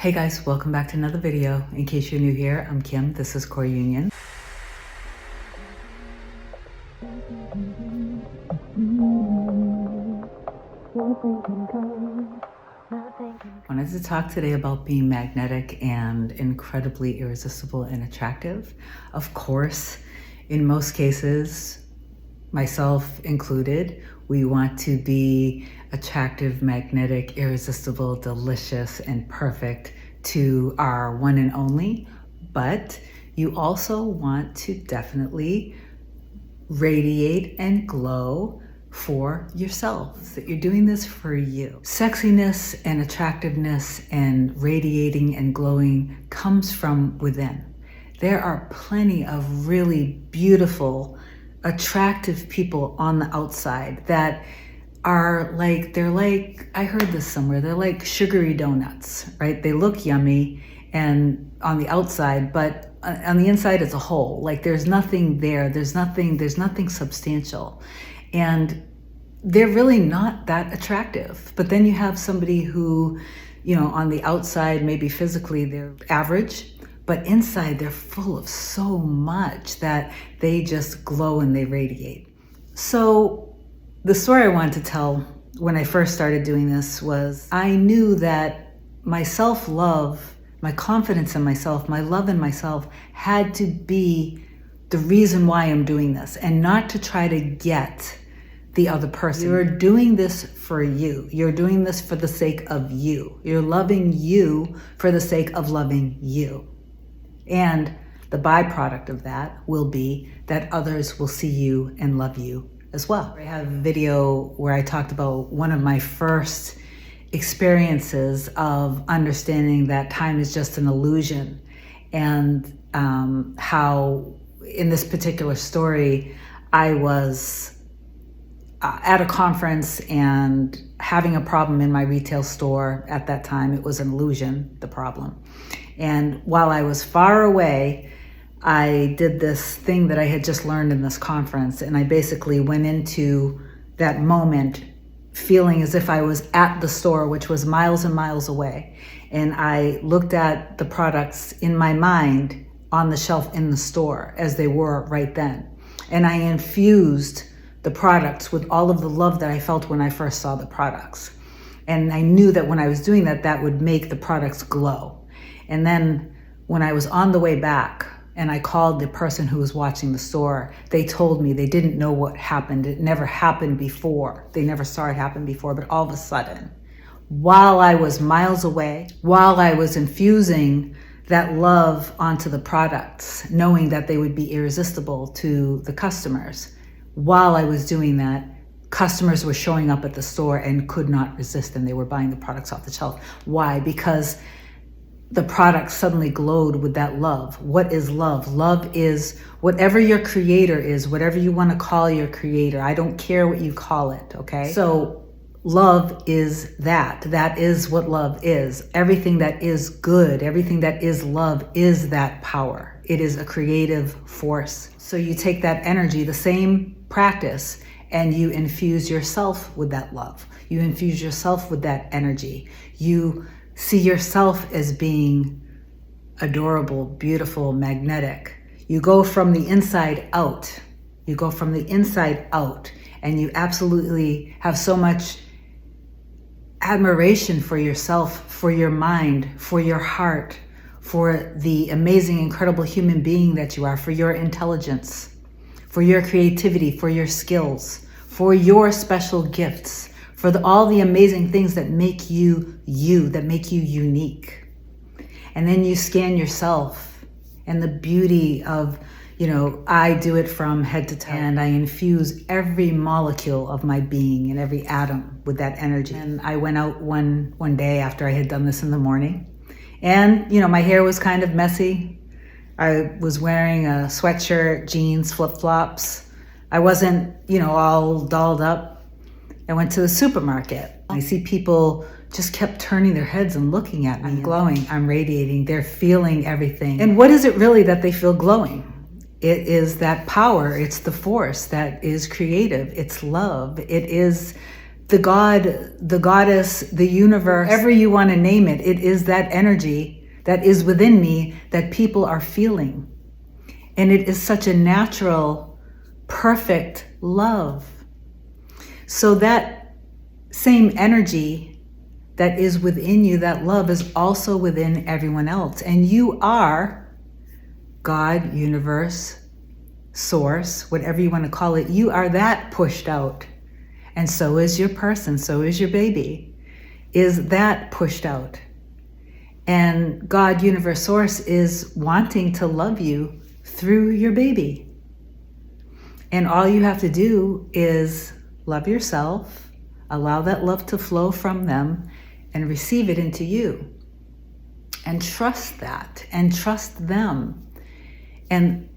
Hey guys, welcome back to another video. In case you're new here, I'm Kim. This is Core Union. I wanted to talk today about being magnetic and incredibly irresistible and attractive. Of course, in most cases, myself included, we want to be attractive, magnetic, irresistible, delicious, and perfect to our one and only. But you also want to definitely radiate and glow for yourself, that you're doing this for you. Sexiness and attractiveness and radiating and glowing comes from within. There are plenty of really beautiful, attractive people on the outside that are like, I heard this somewhere, they're like sugary donuts, right? They look yummy and on the outside, but on the inside it's a hole. Like there's nothing there, there's nothing substantial. And they're really not that attractive. But then you have somebody who, on the outside, maybe physically they're average, but inside they're full of so much that they just glow and they radiate. So the story I wanted to tell when I first started doing this was I knew that my self-love, my confidence in myself, my love in myself had to be the reason why I'm doing this, and not to try to get the other person. You're doing this for you. You're doing this for the sake of you. You're loving you for the sake of loving you. And the byproduct of that will be that others will see you and love you as well. I have a video where I talked about one of my first experiences of understanding that time is just an illusion, and how in this particular story, I was at a conference and having a problem in my retail store at that time. It was an illusion, the problem. And while I was far away, I did this thing that I had just learned in this conference. And I basically went into that moment feeling as if I was at the store, which was miles and miles away. And I looked at the products in my mind on the shelf in the store as they were right then. And I infused the products with all of the love that I felt when I first saw the products. And I knew that when I was doing that, that would make the products glow. And then when I was on the way back and I called the person who was watching the store, they told me they didn't know what happened. It never happened before. They never saw it happen before, but all of a sudden, while I was miles away, while I was infusing that love onto the products, knowing that they would be irresistible to the customers, while I was doing that, customers were showing up at the store and could not resist, and they were buying the products off the shelf. Why? Because the product suddenly glowed with that love. What is love? Love is whatever your creator is, whatever you want to call your creator. I don't care what you call it, okay? So love is that. That is what love is. Everything that is good, everything that is love is that power. It is a creative force. So you take that energy, the same practice, and you infuse yourself with that love. You infuse yourself with that energy. You see yourself as being adorable, beautiful, magnetic. You go from the inside out. You go from the inside out, and you absolutely have so much admiration for yourself, for your mind, for your heart, for the amazing, incredible human being that you are, for your intelligence, for your creativity, for your skills, for your special gifts, for all the amazing things that make you you, that make you unique. And then you scan yourself and the beauty of, I do it from head to toe, and I infuse every molecule of my being and every atom with that energy. And I went out one day after I had done this in the morning, and my hair was kind of messy. I was wearing a sweatshirt, jeans, flip-flops. I wasn't, all dolled up. I went to the supermarket. I see people just kept turning their heads and looking at me. I'm glowing, I'm radiating, they're feeling everything. And what is it really that they feel glowing? It is that power, it's the force that is creative, it's love, it is the God, the goddess, the universe, whatever you want to name it, it is that energy that is within me that people are feeling. And it is such a natural, perfect love. So that same energy that is within you, that love, is also within everyone else. And you are God, universe, source, whatever you want to call it. You are that pushed out. And so is your person, so is your baby, is that pushed out. And God, universe, source is wanting to love you through your baby. And all you have to do is love yourself, allow that love to flow from them, and receive it into you. And trust that, and trust them, and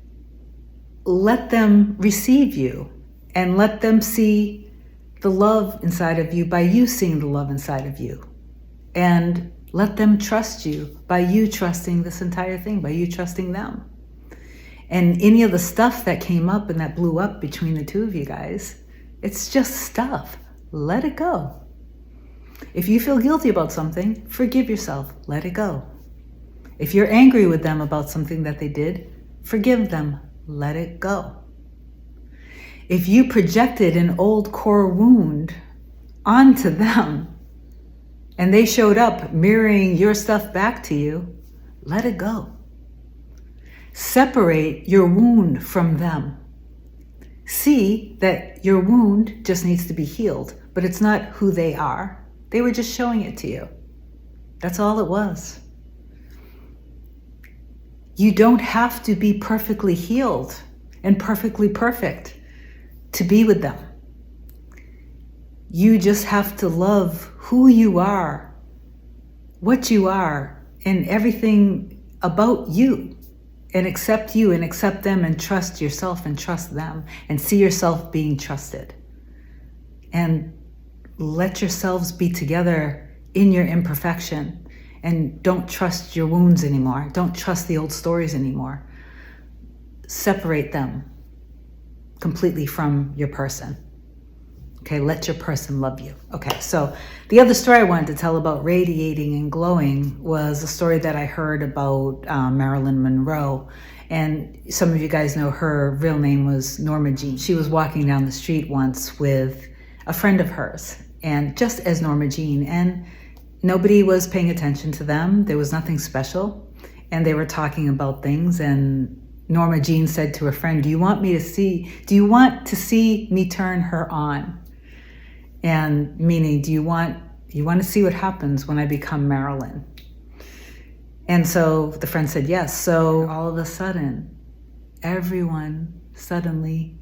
let them receive you, and let them see the love inside of you by you seeing the love inside of you. And let them trust you by you trusting this entire thing, by you trusting them. And any of the stuff that came up and that blew up between the two of you guys, it's just stuff. Let it go. If you feel guilty about something, forgive yourself. Let it go. If you're angry with them about something that they did, forgive them. Let it go. If you projected an old core wound onto them and they showed up mirroring your stuff back to you, let it go. Separate your wound from them. See that your wound just needs to be healed, but it's not who they are. They were just showing it to you. That's all it was. You don't have to be perfectly healed and perfectly perfect to be with them. You just have to love who you are, what you are, and everything about you, and accept you and accept them, and trust yourself and trust them, and see yourself being trusted. And let yourselves be together in your imperfection, and don't trust your wounds anymore. Don't trust the old stories anymore. Separate them completely from your person. Okay, let your person love you. Okay, so the other story I wanted to tell about radiating and glowing was a story that I heard about Marilyn Monroe. And some of you guys know her real name was Norma Jean. She was walking down the street once with a friend of hers, and just as Norma Jean, and nobody was paying attention to them. There was nothing special, and they were talking about things, and Norma Jean said to her friend, do you want to see me turn her on? And meaning, you want to see what happens when I become Marilyn? And so the friend said yes. So all of a sudden, everyone suddenly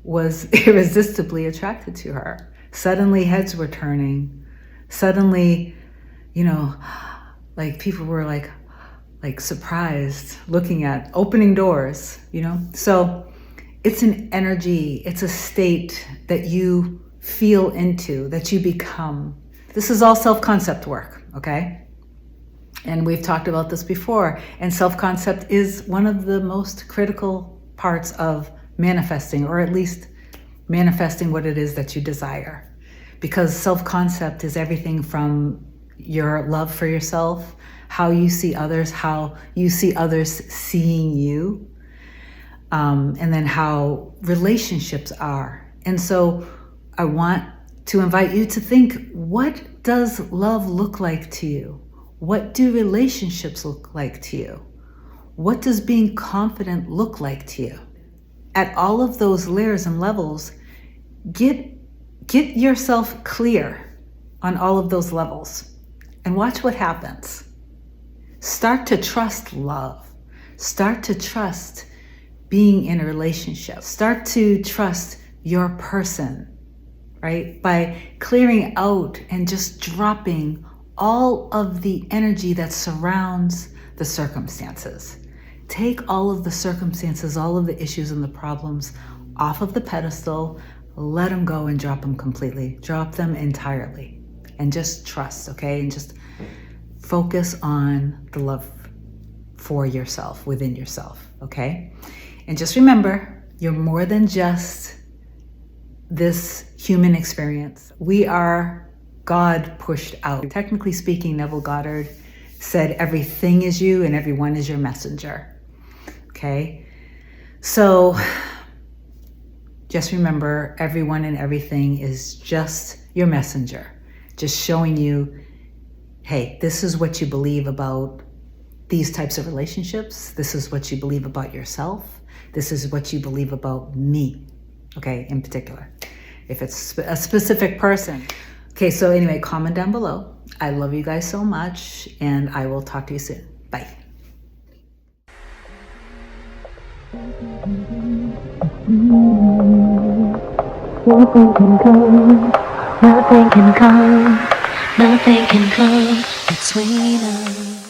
was irresistibly attracted to her. Suddenly heads were turning. Suddenly, like people were like surprised, looking at, opening doors, So it's an energy, it's a state that you feel into, that you become. This is all self-concept work, okay? And we've talked about this before, and self-concept is one of the most critical parts of manifesting, or at least manifesting what it is that you desire. Because self-concept is everything from your love for yourself, how you see others, how you see others seeing you, and then how relationships are. And so I want to invite you to think, what does love look like to you? What do relationships look like to you? What does being confident look like to you? At all of those layers and levels, get yourself clear on all of those levels and watch what happens. Start to trust love. Start to trust being in a relationship. Start to trust your person, right? By clearing out and just dropping all of the energy that surrounds the circumstances. Take all of the circumstances, all of the issues and the problems off of the pedestal, let them go and drop them completely. Drop them entirely and just trust, okay? And just focus on the love for yourself, within yourself, okay? And just remember, you're more than just this human experience. We are God pushed out. Technically speaking, Neville Goddard said everything is you and everyone is your messenger. Okay? So just remember, everyone and everything is just your messenger, just showing you, hey, this is what you believe about these types of relationships. This is what you believe about yourself. This is what you believe about me, okay, in particular, if it's a specific person. Okay, so anyway, comment down below. I love you guys so much, and I will talk to you soon. Bye. Nothing can come between us.